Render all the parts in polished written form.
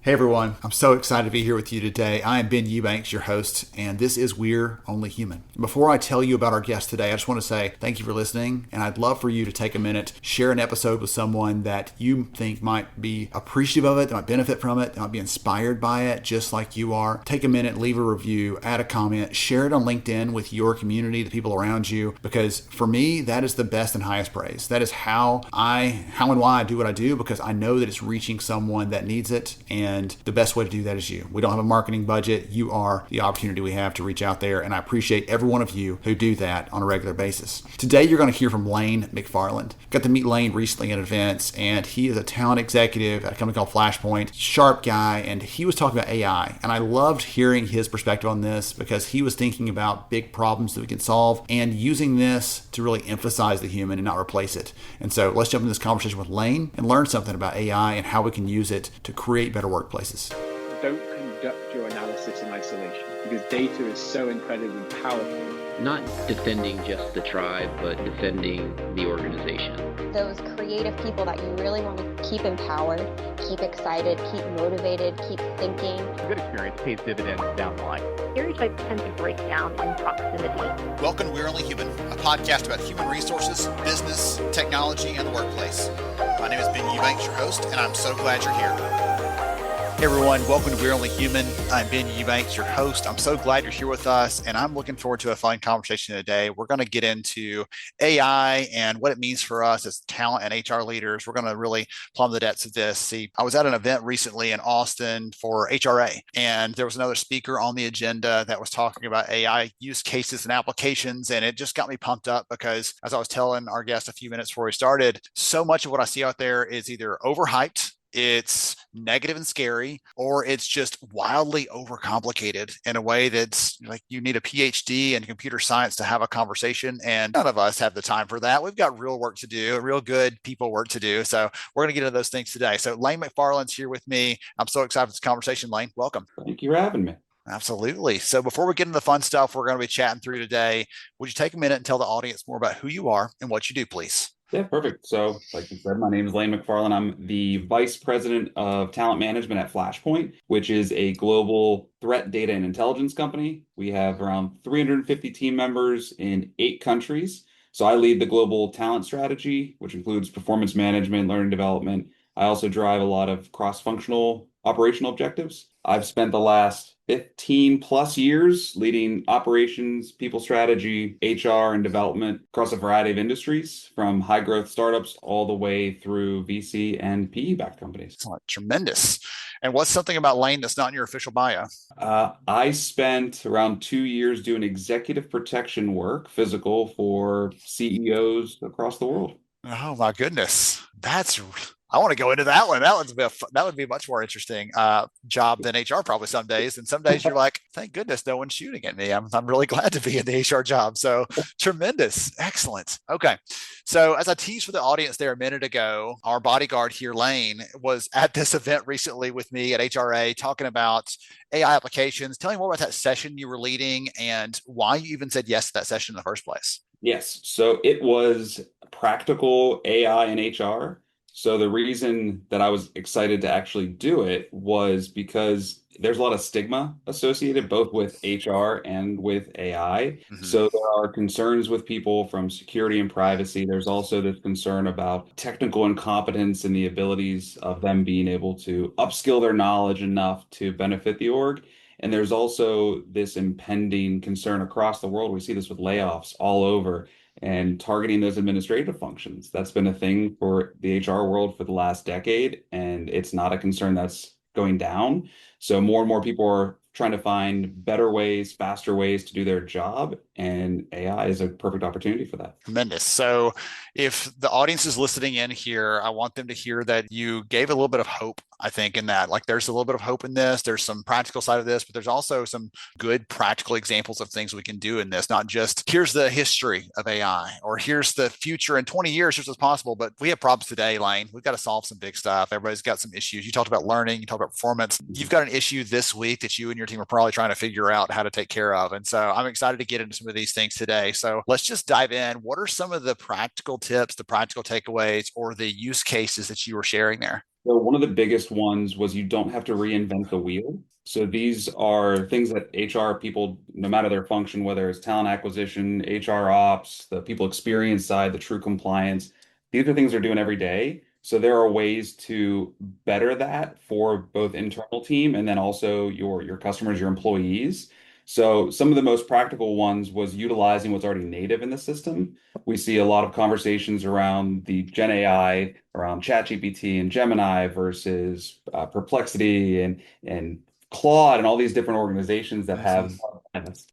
Hey everyone, I'm so excited to be here with you today. I am Ben Eubanks, your host, and this is We're Only Human. Before I tell you about our guest today, I just want to say thank you for listening, and I'd love for you to take a minute, share an episode with someone that you think might be appreciative of it, that might benefit from it, that might be inspired by it, just like you are. Take a minute, leave a review, add a comment, share it on LinkedIn with your community, the people around you, because for me, that is the best and highest praise. That is how and why I do what I do, because I know that it's reaching someone that needs it, and the best way to do that is you. We don't have a marketing budget. You are the opportunity we have to reach out there, and I appreciate every one of you who do that on a regular basis. Today, you're going to hear from Lane McFarland. Got to meet Lane recently at events, and he is a talent executive at a company called Flashpoint. Sharp guy, and he was talking about AI, and I loved hearing his perspective on this because he was thinking about big problems that we can solve and using this to really emphasize the human and not replace it. And so let's jump into this conversation with Lane and learn something about AI and how we can use it to create better workplaces. Don't conduct your analysis in isolation because data is so incredibly powerful. Not defending just the tribe, but defending the organization. Those creative people that you really want to keep empowered, keep excited, keep motivated, keep thinking. A good experience pays dividends down the line. Stereotypes tend to break down in proximity. Welcome to We're Only Human, a podcast about human resources, business, technology, and the workplace. My name is Ben Eubanks, your host, and I'm so glad you're here. Hey everyone, welcome to We're Only Human. I'm Ben Eubanks, your host. I'm so glad you're here with us, and I'm looking forward to a fun conversation today. We're going to get into AI and what it means for us as talent and HR leaders. We're going to really plumb the depths of this. See, I was at an event recently in Austin for HRA, and there was another speaker on the agenda that was talking about AI use cases and applications, and it just got me pumped up because, as I was telling our guest a few minutes before we started, so much of what I see out there is either overhyped, it's negative and scary, or it's just wildly overcomplicated in a way that's like you need a PhD in computer science to have a conversation. And none of us have the time for that. We've got real work to do, real good people work to do. So we're going to get into those things today. So Lane McFarland's here with me. I'm so excited for this conversation. Lane, welcome. Thank you for having me. Absolutely. So before we get into the fun stuff we're going to be chatting through today, would you take a minute and tell the audience more about who you are and what you do, please? Yeah, perfect. So like you said, my name is Lane McFarland. I'm the Vice President of Talent Management at Flashpoint, which is a global threat data and intelligence company. We have around 350 team members in 8 countries. So I lead the global talent strategy, which includes performance management, learning development. I also drive a lot of cross-functional operational objectives. I've spent the last 15 plus years leading operations, people strategy, HR, and development across a variety of industries, from high growth startups all the way through VC and PE-backed companies. Excellent. Tremendous. And what's something about Lane that's not in your official bio? I spent around 2 years doing executive protection work, physical, for CEOs across the world. Oh my goodness. I want to go into that one. That would be a much more interesting job than HR probably some days. And some days you're like, thank goodness no one's shooting at me. I'm really glad to be in the HR job. So tremendous. Excellent. Okay. So as I teased for the audience there a minute ago, our bodyguard here, Lane, was at this event recently with me at HRA talking about AI applications. Tell me more about that session you were leading and why you even said yes to that session in the first place. Yes. So it was practical AI and HR. So the reason that I was excited to actually do it was because there's a lot of stigma associated both with HR and with AI. Mm-hmm. So there are concerns with people from security and privacy. There's also this concern about technical incompetence and the abilities of them being able to upskill their knowledge enough to benefit the org. And there's also this impending concern across the world. We see this with layoffs all over, and targeting those administrative functions. That's been a thing for the HR world for the last decade, and it's not a concern that's going down. So more and more people are trying to find better ways, faster ways to do their job, and AI is a perfect opportunity for that. Tremendous. So if the audience is listening in here, I want them to hear that you gave a little bit of hope, I think, in that. Like there's a little bit of hope in this. There's some practical side of this, but there's also some good practical examples of things we can do in this. Not just here's the history of AI or here's the future in 20 years, here's what's possible. But we have problems today, Lane. We've got to solve some big stuff. Everybody's got some issues. You talked about learning, you talked about performance. You've got an issue this week that you and your team are probably trying to figure out how to take care of. And so I'm excited to get into some of these things today. So let's just dive in. What are some of the practical tips, the practical takeaways, or the use cases that you were sharing there? So one of the biggest ones was you don't have to reinvent the wheel. So these are things that HR people, no matter their function, whether it's talent acquisition, HR ops, the people experience side, the true compliance, these are things they're doing every day. So there are ways to better that for both internal team and then also your customers, your employees. So some of the most practical ones was utilizing what's already native in the system. We see a lot of conversations around the Gen AI, around ChatGPT and Gemini versus Perplexity and Claude and all these different organizations that have,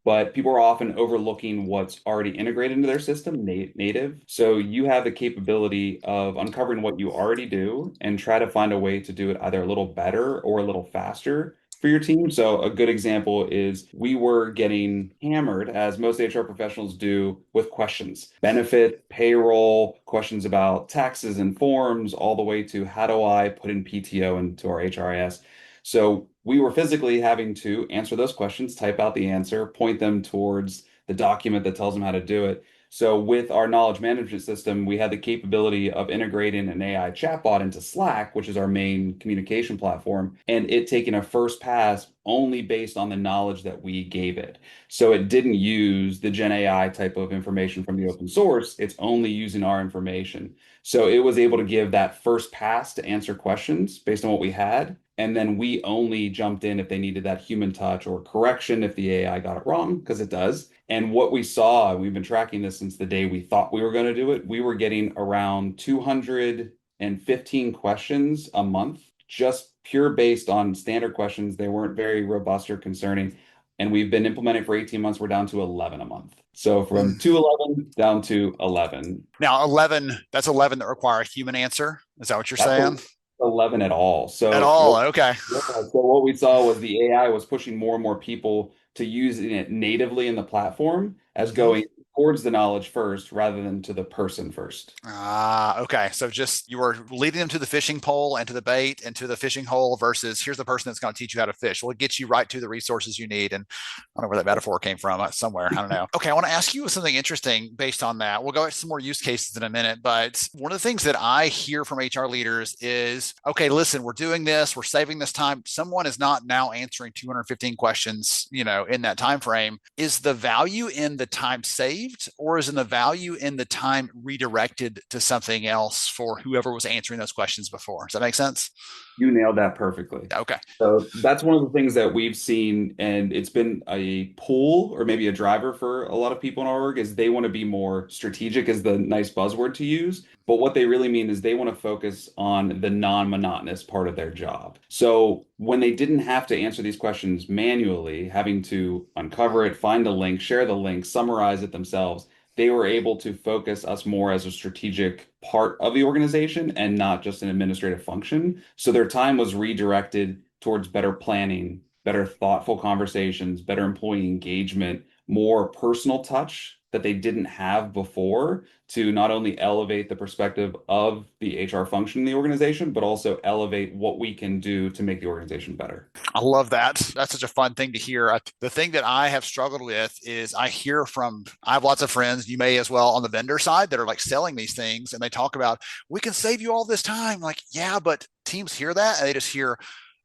but people are often overlooking what's already integrated into their system, native. So you have the capability of uncovering what you already do and try to find a way to do it either a little better or a little faster for your team. So a good example is we were getting hammered, as most HR professionals do, with questions, benefit, payroll, questions about taxes and forms, all the way to how do I put in PTO into our HRIS. So we were physically having to answer those questions, type out the answer, point them towards the document that tells them how to do it. So with our knowledge management system, we had the capability of integrating an AI chatbot into Slack, which is our main communication platform, and it taking a first pass only based on the knowledge that we gave it. So it didn't use the Gen AI type of information from the open source. It's only using our information. So it was able to give that first pass to answer questions based on what we had. And then we only jumped in if they needed that human touch or correction if the AI got it wrong, because it does. And what we saw, we've been tracking this since the day we thought we were going to do it. We were getting around 215 questions a month, just pure based on standard questions. They weren't very robust or concerning. And we've been implementing for 18 months. We're down to 11 a month. So from 211 down to 11. Now, 11, that's 11 that require a human answer. Is that what you're That's saying? 11 at all. At So all? Okay. so what we saw was the AI was pushing more and more people to using it natively in the platform as going towards the knowledge first rather than to the person first. Okay. So just you were leading them to the fishing pole and to the bait and to the fishing hole versus here's the person that's going to teach you how to fish. Well, it gets you right to the resources you need. And I don't know where that metaphor came from, somewhere. I don't know. Okay. I want to ask you something interesting based on that. We'll go into some more use cases in a minute. But one of the things that I hear from HR leaders is, okay, listen, we're doing this, we're saving this time. Someone is not now answering 215 questions, in that time frame. Is the value in the time saved, or is in the value in the time redirected to something else for whoever was answering those questions before? Does that make sense? You nailed that perfectly. Okay. So that's one of the things that we've seen, and it's been a pull or maybe a driver for a lot of people in our org is they want to be more strategic is the nice buzzword to use. But what they really mean is they want to focus on the non-monotonous part of their job. So when they didn't have to answer these questions manually, having to uncover it, find a link, share the link, summarize it themselves, they were able to focus us more as a strategic part of the organization and not just an administrative function. So their time was redirected towards better planning, better thoughtful conversations, better employee engagement, more personal touch that they didn't have before to not only elevate the perspective of the HR function in the organization, but also elevate what we can do to make the organization better. I love that. That's such a fun thing to hear. The thing that I have struggled with is I have lots of friends, you may as well, on the vendor side that are like selling these things and they talk about, we can save you all this time. Like, yeah, but teams hear that and they just hear,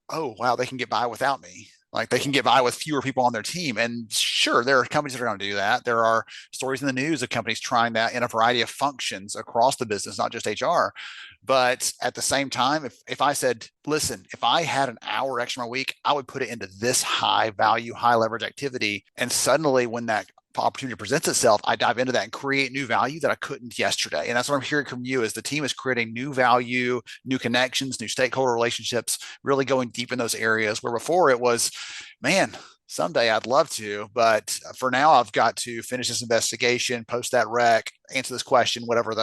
oh, wow, they can get by without me. Like they can get by with fewer people on their team. And sure, there are companies that are going to do that. There are stories in the news of companies trying that in a variety of functions across the business, not just HR. But at the same time, if I said, listen, if I had an hour extra a week, I would put it into this high value, high leverage activity. And suddenly when that opportunity presents itself, I dive into that and create new value that I couldn't yesterday. And that's what I'm hearing from you is the team is creating new value, new connections, new stakeholder relationships, really going deep in those areas where before it was, man, someday I'd love to, but for now I've got to finish this investigation, post that rec, answer this question, whatever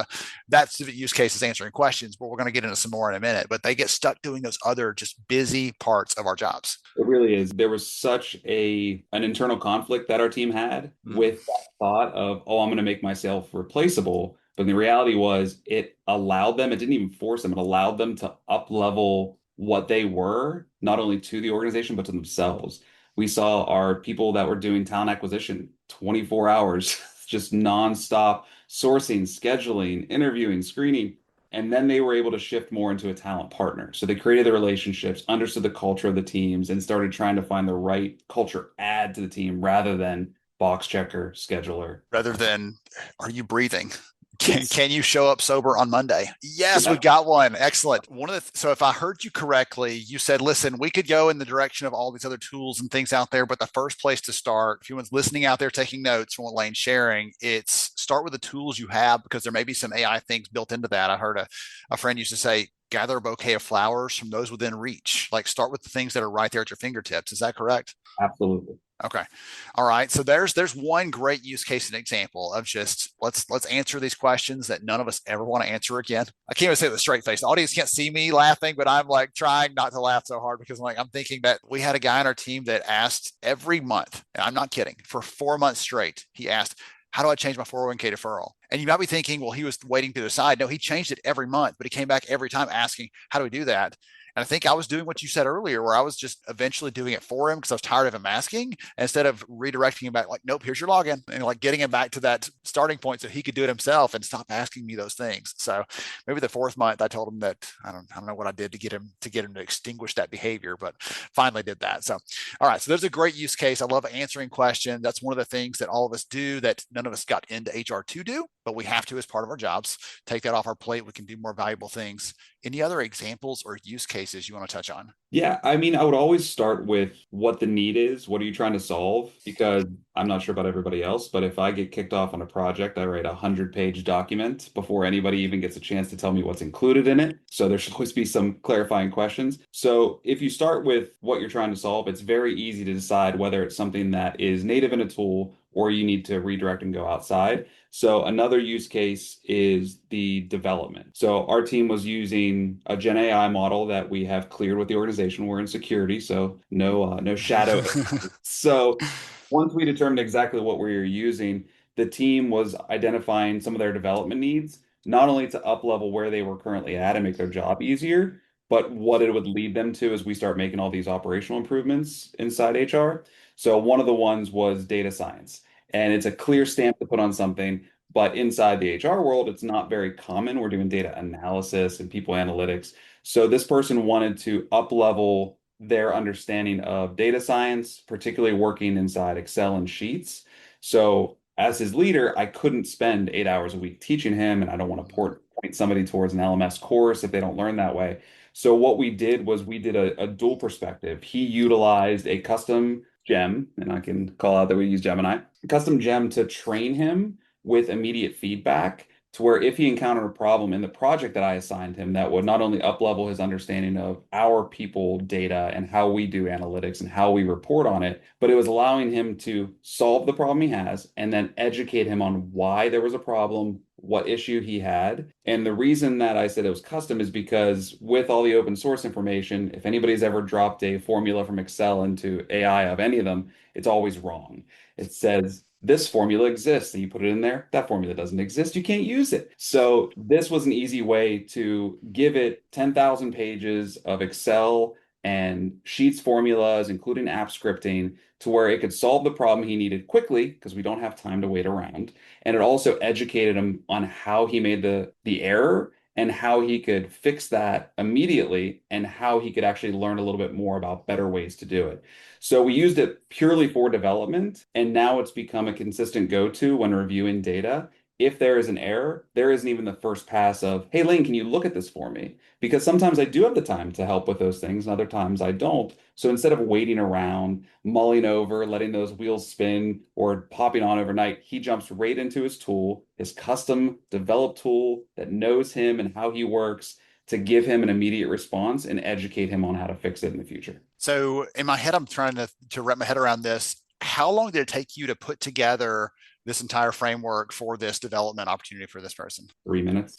that use case is answering questions, but we're going to get into some more in a minute. But they get stuck doing those other just busy parts of our jobs. It really is. There was such an internal conflict that our team had with that thought of, oh, I'm going to make myself replaceable. But the reality was it didn't even force them, it allowed them to up level what they were, not only to the organization, but to themselves. We saw our people that were doing talent acquisition 24 hours, just nonstop sourcing, scheduling, interviewing, screening. And then they were able to shift more into a talent partner. So they created the relationships, understood the culture of the teams, and started trying to find the right culture add to the team rather than box checker, scheduler. Rather than, are you breathing? Yes. Can you show up sober on Monday? Yes, Yeah. we've got one. Excellent. So if I heard you correctly, you said, listen, we could go in the direction of all these other tools and things out there, but the first place to start, if anyone's listening out there taking notes from what Lane's sharing, it's start with the tools you have, because there may be some AI things built into that. I heard a friend used to say, gather a bouquet of flowers from those within reach. Like, start with the things that are right there at your fingertips. Is that correct? Absolutely. Okay. All right. So there's one great use case and example of just let's answer these questions that none of us ever want to answer again. I can't even say it with a straight face. The audience can't see me laughing, but I'm like trying not to laugh so hard because I'm thinking that we had a guy on our team that asked every month, and I'm not kidding, for 4 months straight, he asked, how do I change my 401k deferral? And you might be thinking, well, he was waiting to decide. No, he changed it every month, but he came back every time asking, how do we do that? And I think I was doing what you said earlier, where I was just eventually doing it for him because I was tired of him asking, instead of redirecting him back, like, nope, here's your login, and like getting him back to that starting point so he could do it himself and stop asking me those things. So maybe the 4th month, I told him that I don't know what I did to get him to extinguish that behavior, but finally did that. So, all right. So there's a great use case. I love answering questions. That's one of the things that all of us do that none of us got into HR to do, but we have to as part of our jobs. Take that off our plate. We can do more valuable things. Any other examples or use cases you want to touch on? Yeah, I mean, I would always start with what the need is. What are you trying to solve? Because I'm not sure about everybody else, but if I get kicked off on a project, I write a 100-page document before anybody even gets a chance to tell me what's included in it. So there should always be some clarifying questions. So if you start with what you're trying to solve, it's very easy to decide whether it's something that is native in a tool or you need to redirect and go outside. So another use case is the development. So our team was using a Gen AI model that we have cleared with the organization. We're in security, so no shadow. So once we determined exactly what we were using, the team was identifying some of their development needs, not only to up level where they were currently at and make their job easier, but what it would lead them to as we start making all these operational improvements inside HR. So one of the ones was data science. And it's a clear stamp to put on something, but inside the HR world, it's not very common. We're doing data analysis and people analytics. So this person wanted to up level their understanding of data science, particularly working inside Excel and Sheets. So as his leader, I couldn't spend 8 hours a week teaching him, and I don't want to point somebody towards an LMS course if they don't learn that way. So what we did was we did a dual perspective. He utilized a custom gem, and I can call out that we use Gemini, custom gem to train him with immediate feedback, to where if he encountered a problem in the project that I assigned him, that would not only up level his understanding of our people data and how we do analytics and how we report on it, but it was allowing him to solve the problem he has and then educate him on why there was a problem, what issue he had. And the reason that I said it was custom is because with all the open source information, if anybody's ever dropped a formula from Excel into AI of any of them, it's always wrong. It says this formula exists, and you put it in there, that formula doesn't exist, you can't use it. So this was an easy way to give it 10,000 pages of Excel and Sheets formulas, including app scripting, to where it could solve the problem he needed quickly, because we don't have time to wait around. And it also educated him on how he made the error and how he could fix that immediately and how he could actually learn a little bit more about better ways to do it. So we used it purely for development, and now it's become a consistent go-to when reviewing data. If there is an error, there isn't even the first pass of, hey, Lane, can you look at this for me? Because sometimes I do have the time to help with those things, and other times I don't. So instead of waiting around, mulling over, letting those wheels spin, or popping on overnight, he jumps right into his tool, his custom developed tool that knows him and how he works, to give him an immediate response and educate him on how to fix it in the future. So in my head, I'm trying to wrap my head around this. How long did it take you to put together this entire framework for this development opportunity for this person? 3 minutes.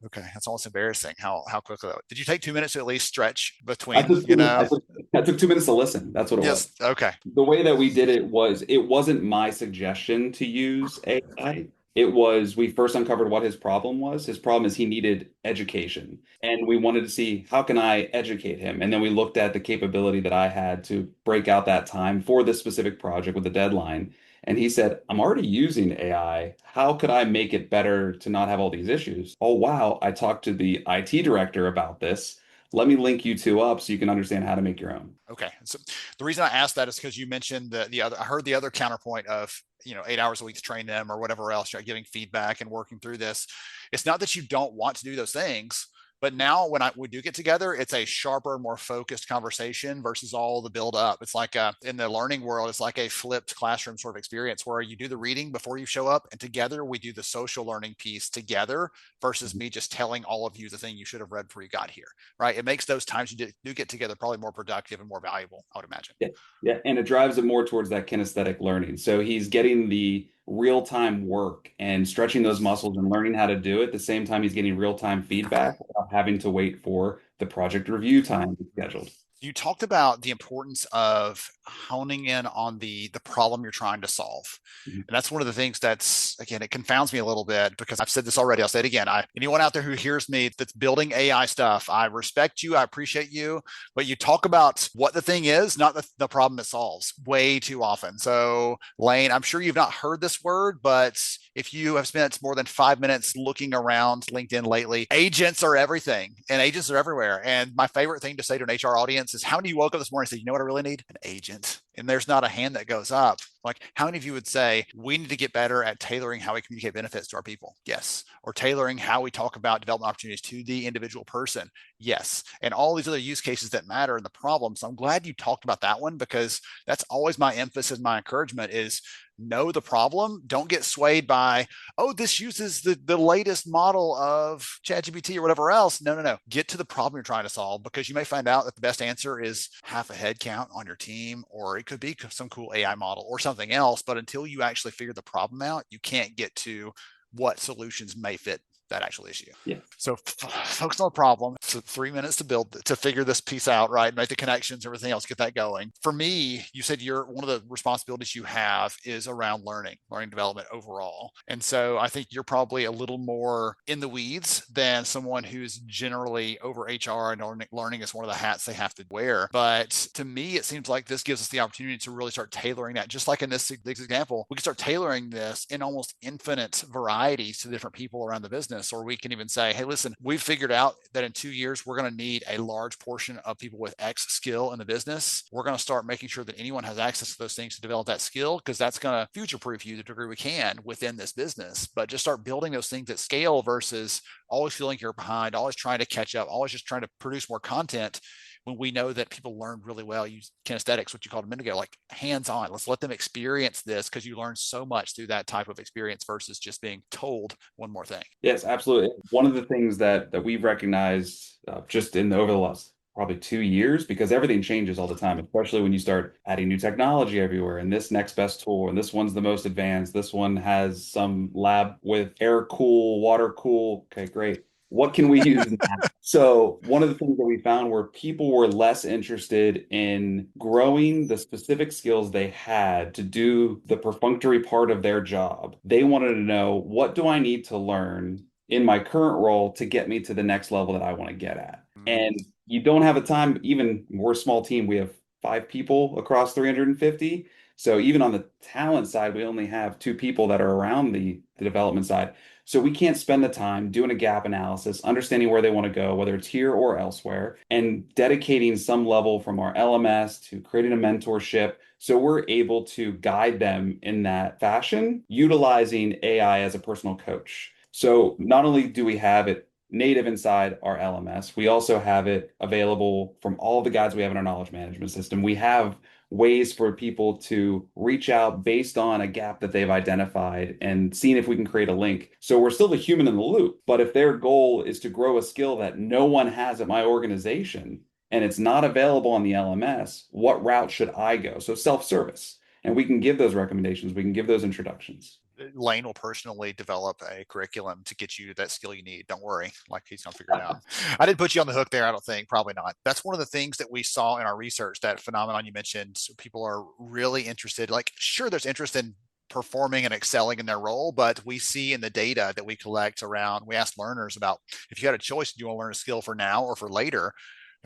Okay, that's almost embarrassing how quickly. Did you take 2 minutes to at least stretch I between, took, I took 2 minutes to listen. That's what it was. Yes. Okay. The way that we did it wasn't my suggestion to use AI. It was, we first uncovered what his problem was. His problem is he needed education. And we wanted to see, how can I educate him? And then we looked at the capability that I had to break out that time for this specific project with a deadline And he said, I'm already using AI. How could I make it better to not have all these issues? Oh, wow. I talked to the IT director about this. Let me link you two up so you can understand how to make your own. Okay. So the reason I asked that is because you mentioned the other, I heard the other counterpoint of, 8 hours a week to train them or whatever else, you're giving feedback and working through this. It's not that you don't want to do those things, but now when we do get together, it's a sharper, more focused conversation versus all the build up. It's like in the learning world, it's like a flipped classroom sort of experience where you do the reading before you show up, and together we do the social learning piece together versus me just telling all of you the thing you should have read before you got here, right? It makes those times you do get together probably more productive and more valuable, I would imagine. Yeah, yeah, and it drives it more towards that kinesthetic learning. So he's getting the real-time work and stretching those muscles and learning how to do it. At the same time, he's getting real-time feedback without having to wait for the project review time to be scheduled. You talked about the importance of honing in on the problem you're trying to solve. Mhm. And that's one of the things that's, again, it confounds me a little bit because I've said this already. I'll say it again. Anyone out there who hears me that's building AI stuff, I respect you. I appreciate you. But you talk about what the thing is, not the problem it solves way too often. So, Lane, I'm sure you've not heard this word, but if you have spent more than 5 minutes looking around LinkedIn lately, agents are everything and agents are everywhere. And my favorite thing to say to an HR audience is, how many of you woke up this morning and said, you know what I really need? An agent. And there's not a hand that goes up. Like, how many of you would say, we need to get better at tailoring how we communicate benefits to our people? Yes. Or tailoring how we talk about development opportunities to the individual person? Yes. And all these other use cases that matter in the problem. So I'm glad you talked about that one, because that's always my emphasis, my encouragement is know the problem. Don't get swayed by, oh, this uses the latest model of ChatGPT or whatever else. No. Get to the problem you're trying to solve, because you may find out that the best answer is half a head count on your team, or it could be some cool AI model or something else. But until you actually figure the problem out, you can't get to what solutions may fit that actual issue. Yeah. So focus on the problem. So 3 minutes to figure this piece out, right? Make the connections, everything else, get that going. For me, you said one of the responsibilities you have is around learning development overall. And so I think you're probably a little more in the weeds than someone who's generally over HR, and learning is one of the hats they have to wear. But to me, it seems like this gives us the opportunity to really start tailoring that. Just like in this example, we can start tailoring this in almost infinite varieties to different people around the business. Or we can even say, hey, listen, we've figured out that in 2 years, we're going to need a large portion of people with X skill in the business. We're going to start making sure that anyone has access to those things to develop that skill, because that's going to future-proof you to the degree we can within this business. But just start building those things at scale versus always feeling you're behind, always trying to catch up, always just trying to produce more content, when we know that people learn really well, use kinesthetics, what you called a minute ago, like hands-on. Let's let them experience this, because you learn so much through that type of experience versus just being told one more thing. Yes, absolutely. One of the things that we've recognized just over the last probably 2 years, because everything changes all the time, especially when you start adding new technology everywhere, and this next best tool, and this one's the most advanced, this one has some lab with air cool, water cool. Okay, great. What can we use now? So one of the things that we found were people were less interested in growing the specific skills they had to do the perfunctory part of their job. They wanted to know, what do I need to learn in my current role to get me to the next level that I want to get at? And you don't have a time, even we're a small team, we have 5 people across 350. So even on the talent side, we only have 2 people that are around the development side. So we can't spend the time doing a gap analysis, understanding where they want to go, whether it's here or elsewhere, and dedicating some level from our LMS to creating a mentorship. So we're able to guide them in that fashion, utilizing AI as a personal coach. So not only do we have it native inside our LMS, we also have it available from all the guides we have in our knowledge management system. We have ways for people to reach out based on a gap that they've identified and seeing if we can create a link. So we're still the human in the loop. But if their goal is to grow a skill that no one has at my organization and it's not available on the LMS, what route should I go? So self-service. And we can give those recommendations. We can give those introductions. Lane will personally develop a curriculum to get you that skill you need. Don't worry, like he's gonna figure it out. I didn't put you on the hook there, I don't think, probably not. That's one of the things that we saw in our research, that phenomenon you mentioned. So people are really interested, like, sure, there's interest in performing and excelling in their role, but we see in the data that we collect around, we asked learners about, if you had a choice, do you want to learn a skill for now or for later?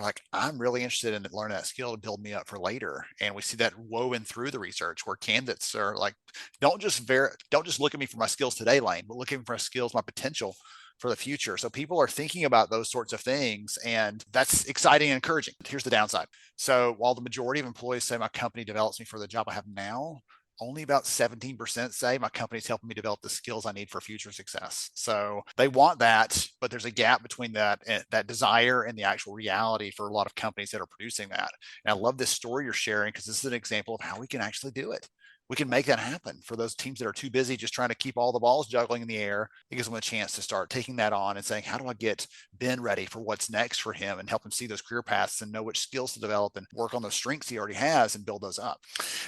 They're like, I'm really interested in learning that skill to build me up for later. And we see that woven through the research where candidates are like, don't just look at me for my skills today, Lane, but looking for my skills, my potential for the future. So people are thinking about those sorts of things, and that's exciting and encouraging. Here's the downside. So while the majority of employees say my company develops me for the job I have now, only about 17% say my company's helping me develop the skills I need for future success. So they want that, but there's a gap between that desire and the actual reality for a lot of companies that are producing that. And I love this story you're sharing because this is an example of how we can actually do it. We can make that happen for those teams that are too busy just trying to keep all the balls juggling in the air. It gives them a chance to start taking that on and saying, how do I get Ben ready for what's next for him, and help him see those career paths and know which skills to develop and work on those strengths he already has and build those up.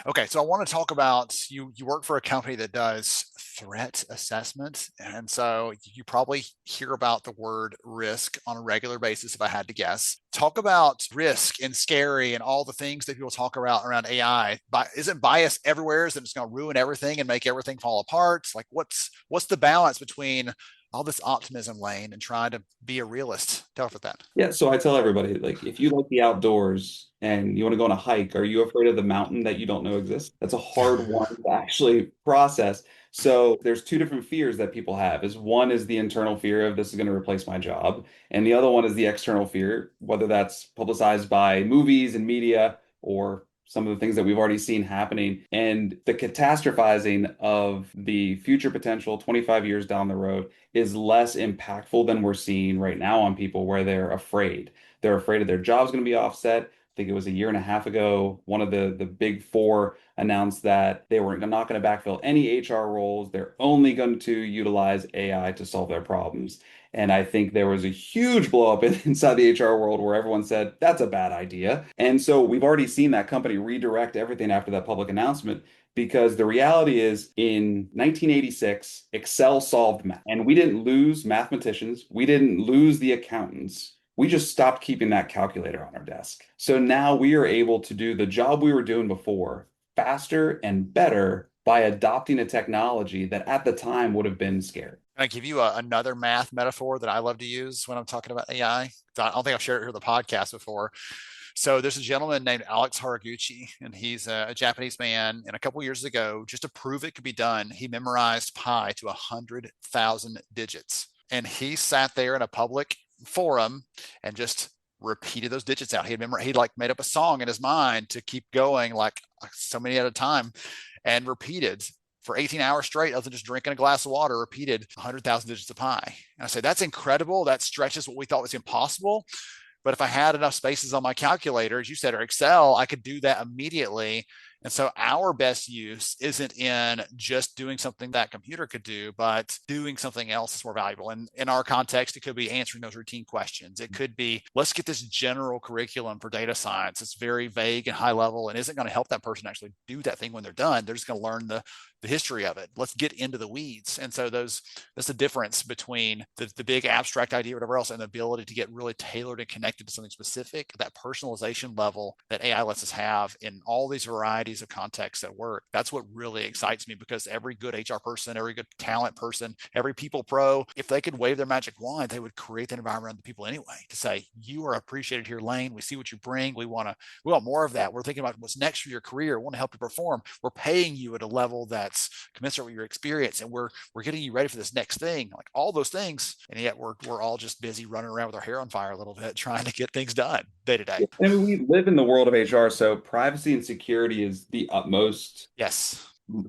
Okay, so I want to talk about you work for a company that does threat assessment. And so you probably hear about the word risk on a regular basis, if I had to guess. Talk about risk and scary and all the things that people talk about around AI. Isn't bias everywhere? Is that it's going to ruin everything and make everything fall apart? Like what's the balance between all this optimism, Lane, and trying to be a realist? Tell us about that. Yeah, so I tell everybody, like, if you like the outdoors and you want to go on a hike, are you afraid of the mountain that you don't know exists? That's a hard one to actually process. So there's two different fears that people have. Is one is the internal fear of this is going to replace my job, and the other one is the external fear, whether that's publicized by movies and media or some of the things that we've already seen happening, and the catastrophizing of the future potential 25 years down the road is less impactful than we're seeing right now on people where they're afraid. They're afraid of their job's going to be offset. I think it was a year and a half ago, one of the big four announced that they were not going to backfill any HR roles. They're only going to utilize AI to solve their problems. And I think there was a huge blow up inside the HR world where everyone said, that's a bad idea. And so we've already seen that company redirect everything after that public announcement, because the reality is in 1986, Excel solved math. And we didn't lose mathematicians. We didn't lose the accountants. We just stopped keeping that calculator on our desk. So now we are able to do the job we were doing before faster and better by adopting a technology that at the time would have been scary. Can I give you another math metaphor that I love to use when I'm talking about AI? I don't think I've shared it here on the podcast before. So there's a gentleman named Alex Haraguchi, and he's a Japanese man. And a couple years ago, just to prove it could be done, he memorized pi to 100,000 digits. And he sat there in a public forum and just repeated those digits out. He like made up a song in his mind to keep going, like so many at a time, and repeated for 18 hours straight, other than just drinking a glass of water, repeated 100,000 digits of pi. And I say, that's incredible. That stretches what we thought was impossible. But if I had enough spaces on my calculator, as you said, or Excel, I could do that immediately. And so our best use isn't in just doing something that computer could do, but doing something else that's more valuable. And in our context, it could be answering those routine questions. It could be, let's get this general curriculum for data science. It's very vague and high level and isn't going to help that person actually do that thing when they're done. They're just going to learn the history of it. Let's get into the weeds. And so that's the difference between the big abstract idea or whatever else and the ability to get really tailored and connected to something specific, that personalization level that AI lets us have in all these varieties of contexts at work. That's what really excites me, because every good HR person, every good talent person, every people pro, if they could wave their magic wand, they would create that environment around the people anyway to say, you are appreciated here, Lane. We see what you bring. We want more of that. We're thinking about what's next for your career. We want to help you perform. We're paying you at a level that's commensurate with your experience, and we're getting you ready for this next thing, like all those things. And yet we're all just busy running around with our hair on fire a little bit, trying to get things done day to day. I mean, we live in the world of HR, so privacy and security is the utmost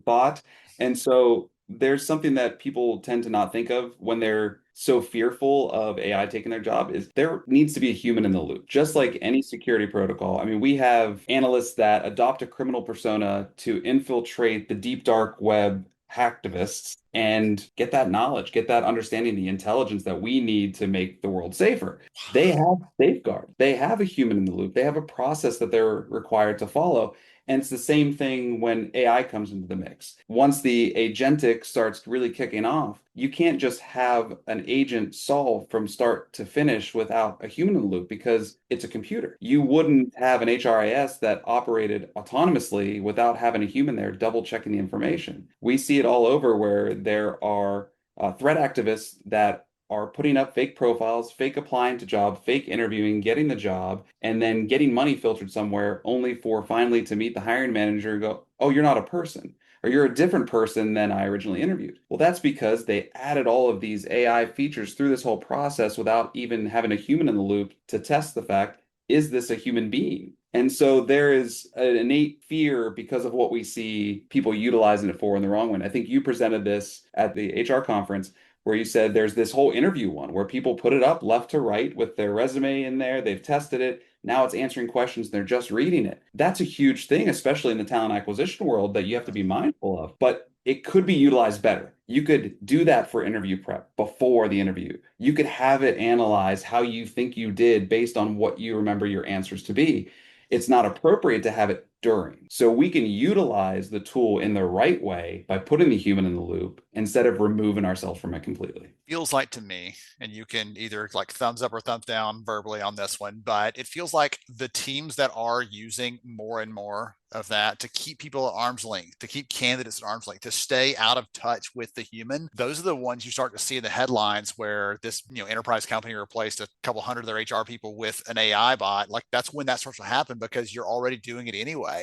thought. And so there's something that people tend to not think of when they're so fearful of AI taking their job, is there needs to be a human in the loop. Just like any security protocol. I mean, we have analysts that adopt a criminal persona to infiltrate the deep dark web hacktivists and get that knowledge, get that understanding, the intelligence that we need to make the world safer. They have safeguard. They have a human in the loop. They have a process that they're required to follow. And it's the same thing when AI comes into the mix. Once the agentic starts really kicking off, you can't just have an agent solve from start to finish without a human in the loop, because it's a computer. You wouldn't have an HRIS that operated autonomously without having a human there double checking the information. We see it all over where there are threat activists that are putting up fake profiles, fake applying to job, fake interviewing, getting the job, and then getting money filtered somewhere only for finally to meet the hiring manager and go, oh, you're not a person, or you're a different person than I originally interviewed. Well, that's because they added all of these AI features through this whole process without even having a human in the loop to test the fact, is this a human being? And so there is an innate fear because of what we see people utilizing it for in the wrong way. I think you presented this at the HR conference where you said there's this whole interview one where people put it up left to right with their resume in there. They've tested it. Now it's answering questions. They're just reading it. That's a huge thing, especially in the talent acquisition world, that you have to be mindful of. But it could be utilized better. You could do that for interview prep before the interview. You could have it analyze how you think you did based on what you remember your answers to be. It's not appropriate to have it during. So we can utilize the tool in the right way by putting the human in the loop instead of removing ourselves from it completely. Feels like to me, and you can either like thumbs up or thumbs down verbally on this one, but it feels like the teams that are using more and more of that to keep people at arm's length, to keep candidates at arm's length, to stay out of touch with the human, those are the ones you start to see in the headlines where this enterprise company replaced a couple hundred of their HR people with an AI bot. Like that's when that starts to happen because you're already doing it anyway.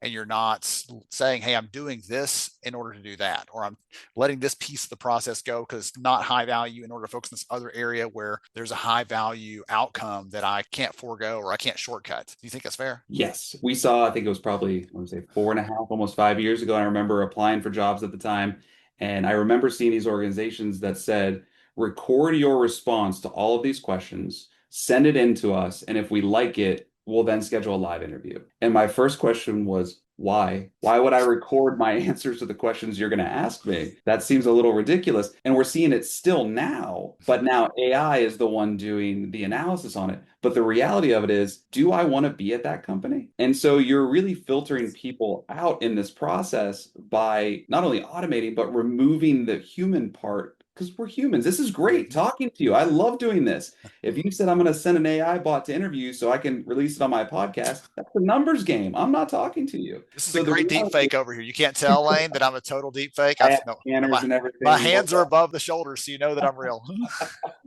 And you're not saying, hey, I'm doing this in order to do that, or I'm letting this piece of the process go because it's not high value in order to focus on this other area where there's a high value outcome that I can't forego or I can't shortcut. Do you think that's fair? Yes. We saw, I think it was probably, I want to say 4.5, almost 5 years ago. I remember applying for jobs at the time. And I remember seeing these organizations that said, record your response to all of these questions, send it in to us. And if we like it, we'll then schedule a live interview. And my first question was, why? Why would I record my answers to the questions you're going to ask me? That seems a little ridiculous. And we're seeing it still now, but now AI is the one doing the analysis on it. But the reality of it is, do I want to be at that company? And so you're really filtering people out in this process by not only automating, but removing the human part. Because we're humans. This is great talking to you. I love doing this. If you said I'm going to send an AI bot to interview so I can release it on my podcast, that's a numbers game. I'm not talking to you. This is a great deep fake over here. You can't tell, Lane, that I'm a total deep fake. I have scanners and everything. My hands are above the shoulders, so you know that I'm real.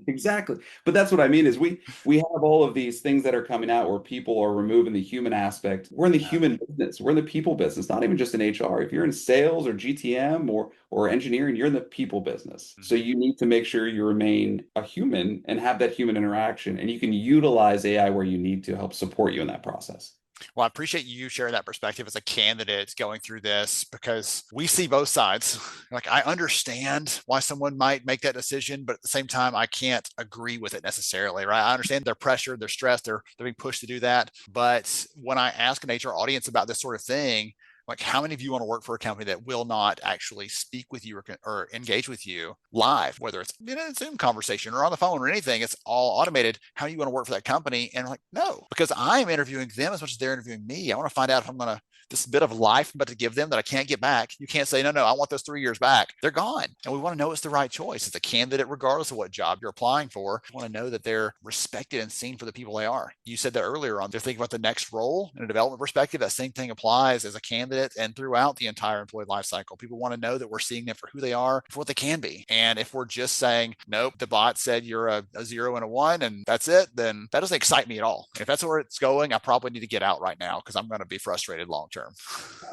Exactly. But that's what I mean is we have all of these things that are coming out where people are removing the human aspect. We're in the human business. We're in the people business, not even just in HR. If you're in sales or GTM or engineering, you're in the people business. So you need to make sure you remain a human and have that human interaction. And you can utilize AI where you need to help support you in that process. Well, I appreciate you sharing that perspective as a candidate going through this because we see both sides. Like, I understand why someone might make that decision, but at the same time, I can't agree with it necessarily, right? I understand their pressure, their stress, they're being pushed to do that. But when I ask an HR audience about this sort of thing, like, how many of you want to work for a company that will not actually speak with you or engage with you live, whether it's in a Zoom conversation or on the phone or anything, it's all automated. How do you want to work for that company? And I'm like, no, because I'm interviewing them as much as they're interviewing me. I want to find out if I'm going to, this bit of life I'm about to give them that I can't get back. You can't say, no, I want those 3 years back. They're gone. And we want to know it's the right choice. It's a candidate, regardless of what job you're applying for. We want to know that they're respected and seen for the people they are. You said that earlier on. They're thinking about the next role in a development perspective. That same thing applies as a candidate and throughout the entire employee life cycle. People want to know that we're seeing them for who they are, for what they can be. And if we're just saying, nope, the bot said you're a 0 and a 1 and that's it, then that doesn't excite me at all. If that's where it's going, I probably need to get out right now because I'm going to be frustrated long term.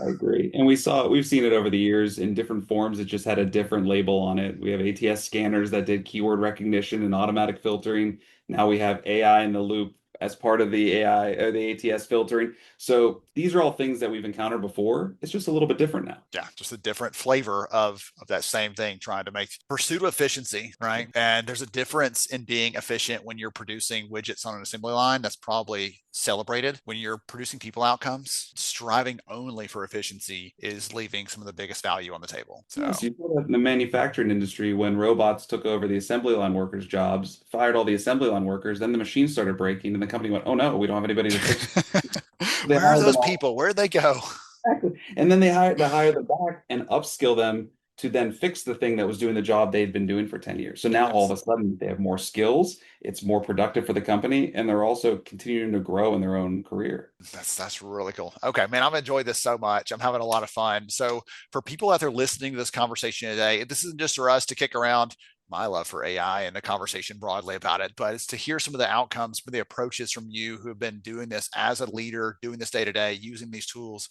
I agree. And we've seen it over the years in different forms. It just had a different label on it. We have ATS scanners that did keyword recognition and automatic filtering. Now we have AI in the loop as part of the AI or the ATS filtering. So these are all things that we've encountered before. It's just a little bit different now. Yeah, just a different flavor of that same thing, trying to make pursuit of efficiency, right? And there's a difference in being efficient when you're producing widgets on an assembly line. That's probably celebrated. When you're producing people outcomes, striving only for efficiency is leaving some of the biggest value on the table. So yes, you saw that in the manufacturing industry when robots took over the assembly line workers' jobs, fired all the assembly line workers, then the machines started breaking and the company went, oh no, we don't have anybody to fix. Where are those people? Where'd they go? Exactly. And then they hire them back and upskill them to then fix the thing that was doing the job they'd been doing for 10 years. So now all of a sudden they have more skills, it's more productive for the company, and they're also continuing to grow in their own career. That's really cool. Okay, man, I've enjoyed this so much. I'm having a lot of fun. So for people out there listening to this conversation today, this isn't just for us to kick around my love for AI and the conversation broadly about it, but it's to hear some of the outcomes, some of the approaches from you who have been doing this as a leader, doing this day to day, using these tools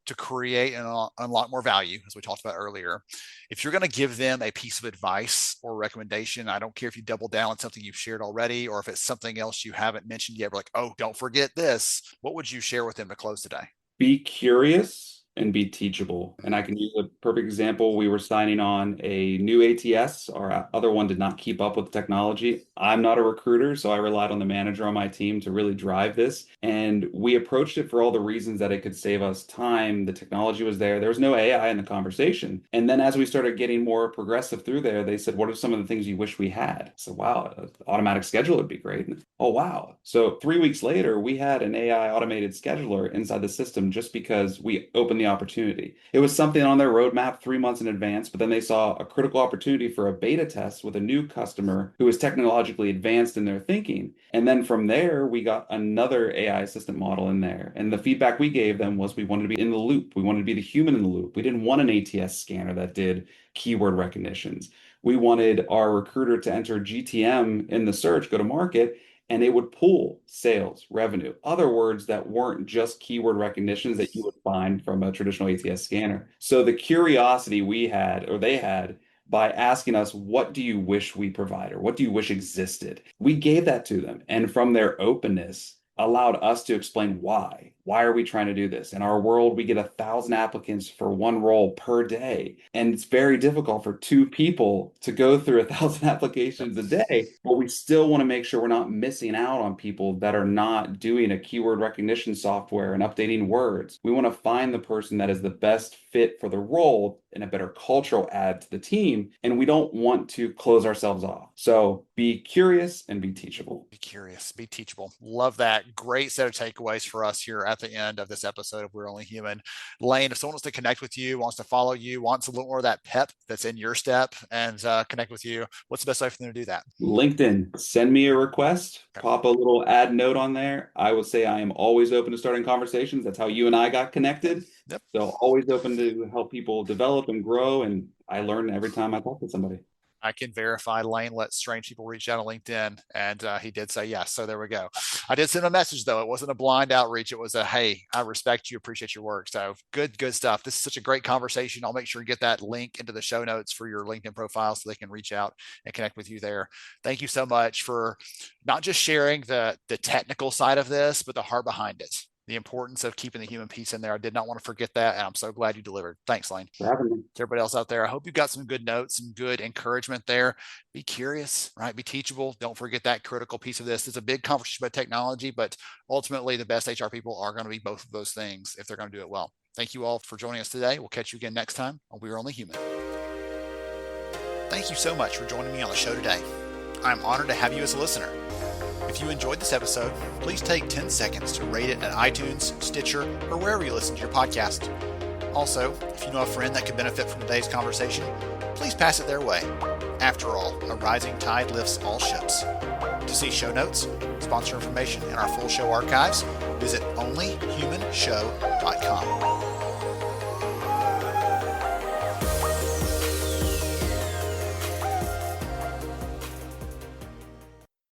to create and unlock more value, as we talked about earlier. If you're going to give them a piece of advice or recommendation, I don't care if you double down on something you've shared already, or if it's something else you haven't mentioned yet, we're like, oh, don't forget this. What would you share with them to close today? Be curious and be teachable. And I can use a perfect example. We were signing on a new ATS. Our other one did not keep up with technology. I'm not a recruiter, so I relied on the manager on my team to really drive this. And we approached it for all the reasons that it could save us time. The technology was there. There was no AI in the conversation. And then as we started getting more progressive through there, they said, what are some of the things you wish we had? So, wow, automatic schedule would be great. Oh, wow. So 3 weeks later, we had an AI automated scheduler inside the system just because we opened the opportunity. It was something on their roadmap 3 months in advance, but then they saw a critical opportunity for a beta test with a new customer who was technologically advanced in their thinking. And then from there, we got another AI assistant model in there. And the feedback we gave them was we wanted to be in the loop. We wanted to be the human in the loop. We didn't want an ATS scanner that did keyword recognitions. We wanted our recruiter to enter GTM in the search, go to market, and it would pull sales, revenue, other words that weren't just keyword recognitions that you would find from a traditional ATS scanner. So the curiosity we had, or they had, by asking us, what do you wish we provide, or what do you wish existed? We gave that to them. And from their openness, allowed us to explain why. Why are we trying to do this? In our world, we get 1,000 applicants for one role per day. And it's very difficult for 2 people to go through 1,000 applications a day. But we still want to make sure we're not missing out on people that are not doing a keyword recognition software and updating words. We want to find the person that is the best fit for the role and a better cultural add to the team. And we don't want to close ourselves off. So be curious and be teachable. Be curious, be teachable. Love that. Great set of takeaways for us here at the end of this episode of We're Only Human. Lane, if someone wants to connect with you, wants to follow you, wants a little more of that pep that's in your step and connect with you, what's the best way for them to do that? LinkedIn, send me a request, pop a little add note on there. I would say I am always open to starting conversations. That's how you and I got connected. Yep. So always open to help people develop and grow. And I learn every time I talk to somebody. I can verify Lane lets strange people reach out on LinkedIn, and he did say yes. So there we go. I did send a message, though. It wasn't a blind outreach. It was a, hey, I respect you, appreciate your work. So good stuff. This is such a great conversation. I'll make sure to get that link into the show notes for your LinkedIn profile so they can reach out and connect with you there. Thank you so much for not just sharing the technical side of this, but the heart behind it. The importance of keeping the human piece in there. I did not want to forget that, and I'm so glad you delivered. Thanks, Lane. For having me. To everybody else out there, I hope you got some good notes, some good encouragement there. Be curious, right? Be teachable. Don't forget that critical piece of this. It's a big conversation about technology, but ultimately the best HR people are going to be both of those things if they're going to do it well. Thank you all for joining us today. We'll catch you again next time on We're Only Human. Thank you so much for joining me on the show today. I'm honored to have you as a listener. If you enjoyed this episode, please take 10 seconds to rate it at iTunes, Stitcher, or wherever you listen to your podcast. Also, if you know a friend that could benefit from today's conversation, please pass it their way. After all, a rising tide lifts all ships. To see show notes, sponsor information, and our full show archives, visit onlyhumanshow.com.